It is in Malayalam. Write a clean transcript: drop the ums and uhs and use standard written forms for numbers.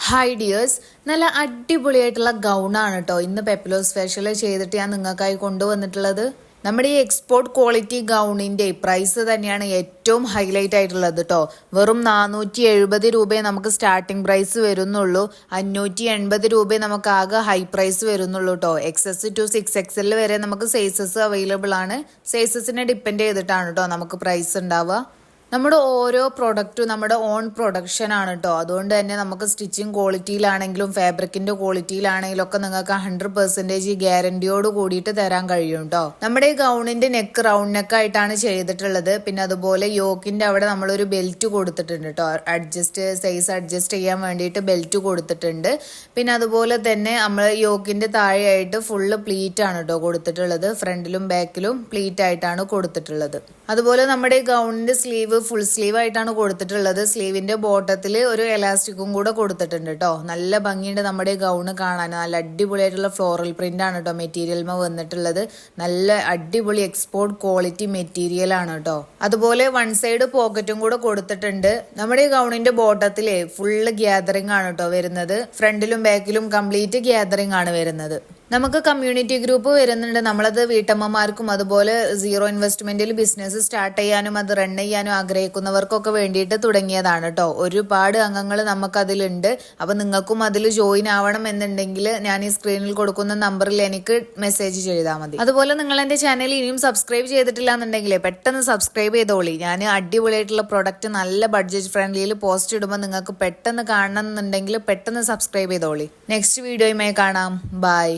ഹായ് ഡിയേഴ്സ്, നല്ല അടിപൊളിയായിട്ടുള്ള ഗൗണാണ് കേട്ടോ ഇന്ന് പെപ്ലോ സ്പെഷ്യൽ ചെയ്തിട്ട് ഞാൻ നിങ്ങൾക്കായി കൊണ്ടുവന്നിട്ടുള്ളത്. നമ്മുടെ ഈ എക്സ്പോർട്ട് ക്വാളിറ്റി ഗൗണിന്റെ പ്രൈസ് തന്നെയാണ് ഏറ്റവും ഹൈലൈറ്റ് ആയിട്ടുള്ളത് കേട്ടോ. വെറും 470 രൂപയെ നമുക്ക് സ്റ്റാർട്ടിംഗ് പ്രൈസ് വരുന്നുള്ളൂ. 580 രൂപയെ നമുക്ക് ആകെ ഹൈ പ്രൈസ് വരുന്നുള്ളൂ കേട്ടോ. XS to 6XL വരെ നമുക്ക് സൈസസ് അവൈലബിൾ ആണ്. സൈസസിനെ ഡിപ്പെൻഡ് ചെയ്തിട്ടാണ് കേട്ടോ നമുക്ക് പ്രൈസ് ഉണ്ടാവുക. നമ്മുടെ ഓരോ പ്രൊഡക്റ്റും നമ്മുടെ ഓൺ പ്രൊഡക്ഷൻ ആണ് കേട്ടോ. അതുകൊണ്ട് തന്നെ നമുക്ക് സ്റ്റിച്ചിങ് ക്വാളിറ്റിയിലാണെങ്കിലും ഫാബ്രിക്കിന്റെ ക്വാളിറ്റിയിലാണെങ്കിലും ഒക്കെ നിങ്ങൾക്ക് 100% ഗ്യാരണ്ടിയോട് കൂടിയിട്ട് തരാൻ കഴിയും കേട്ടോ. നമ്മുടെ ഈ ഗൗണിന്റെ നെക്ക് റൗണ്ട് നെക്ക് ആയിട്ടാണ് ചെയ്തിട്ടുള്ളത്. പിന്നെ അതുപോലെ യോക്കിന്റെ അവിടെ നമ്മളൊരു ബെൽറ്റ് കൊടുത്തിട്ടുണ്ട് കേട്ടോ. സൈസ് അഡ്ജസ്റ്റ് ചെയ്യാൻ വേണ്ടിയിട്ട് ബെൽറ്റ് കൊടുത്തിട്ടുണ്ട്. പിന്നെ അതുപോലെ തന്നെ നമ്മൾ യോക്കിന്റെ താഴെയായിട്ട് ഫുള്ള് പ്ലീറ്റ് ആണ് കേട്ടോ കൊടുത്തിട്ടുള്ളത്. ഫ്രണ്ടിലും ബാക്കിലും പ്ലീറ്റ് ആയിട്ടാണ് കൊടുത്തിട്ടുള്ളത്. അതുപോലെ നമ്മുടെ ഈ ഗൗണിന്റെ സ്ലീവ് ഫുൾ സ്ലീവ് ആയിട്ടാണ് കൊടുത്തിട്ടുള്ളത്. സ്ലീവിന്റെ ബോട്ടത്തിൽ ഒരു എലാസ്റ്റിക്കും കൂടെ കൊടുത്തിട്ടുണ്ട് കേട്ടോ. നല്ല ഭംഗിയുണ്ട് നമ്മുടെ ഗൗണ് കാണാൻ. നല്ല അടിപൊളിയായിട്ടുള്ള ഫ്ലോറൽ പ്രിന്റ് ആണ് കേട്ടോ മെറ്റീരിയൽമ വന്നിട്ടുള്ളത്. നല്ല അടിപൊളി എക്സ്പോർട്ട് ക്വാളിറ്റി മെറ്റീരിയൽ ആണ് കേട്ടോ. അതുപോലെ വൺ സൈഡ് പോക്കറ്റും കൂടെ കൊടുത്തിട്ടുണ്ട്. നമ്മുടെ ഈ ഗൗണിന്റെ ബോട്ടത്തിലെ ഫുള്ള് ഗ്യാതറിംഗ് ആണ് കേട്ടോ വരുന്നത്. ഫ്രണ്ടിലും ബാക്കിലും കംപ്ലീറ്റ് ഗ്യാതറിംഗ് ആണ് വരുന്നത്. നമുക്ക് കമ്മ്യൂണിറ്റി ഗ്രൂപ്പ് വരുന്നുണ്ട്. നമ്മളത് വീട്ടമ്മമാർക്കും അതുപോലെ സീറോ ഇൻവെസ്റ്റ്മെന്റിൽ ബിസിനസ് സ്റ്റാർട്ട് ചെയ്യാനും അത് റൺ ചെയ്യാനും ആഗ്രഹിക്കുന്നവർക്കൊക്കെ വേണ്ടിയിട്ട് തുടങ്ങിയതാണ് കേട്ടോ. ഒരുപാട് അംഗങ്ങൾ നമുക്കതിലുണ്ട്. അപ്പൊ നിങ്ങൾക്കും അതിൽ ജോയിൻ ആവണം എന്നുണ്ടെങ്കിൽ ഞാൻ ഈ സ്ക്രീനിൽ കൊടുക്കുന്ന നമ്പറിൽ എനിക്ക് മെസ്സേജ് ചെയ്താൽ മതി. അതുപോലെ നിങ്ങൾ എന്റെ ചാനൽ ഇനിയും സബ്സ്ക്രൈബ് ചെയ്തിട്ടില്ല എന്നുണ്ടെങ്കിൽ പെട്ടെന്ന് സബ്സ്ക്രൈബ് ചെയ്തോളി. ഞാൻ അടിപൊളിയായിട്ടുള്ള പ്രൊഡക്റ്റ് നല്ല ബഡ്ജറ്റ് ഫ്രണ്ട്ലിയിൽ പോസ്റ്റ് ഇടുമ്പോൾ നിങ്ങൾക്ക് പെട്ടെന്ന് കാണണം എന്നുണ്ടെങ്കിൽ പെട്ടെന്ന് സബ്സ്ക്രൈബ് ചെയ്തോളി. നെക്സ്റ്റ് വീഡിയോയുമായി കാണാം. ബൈ.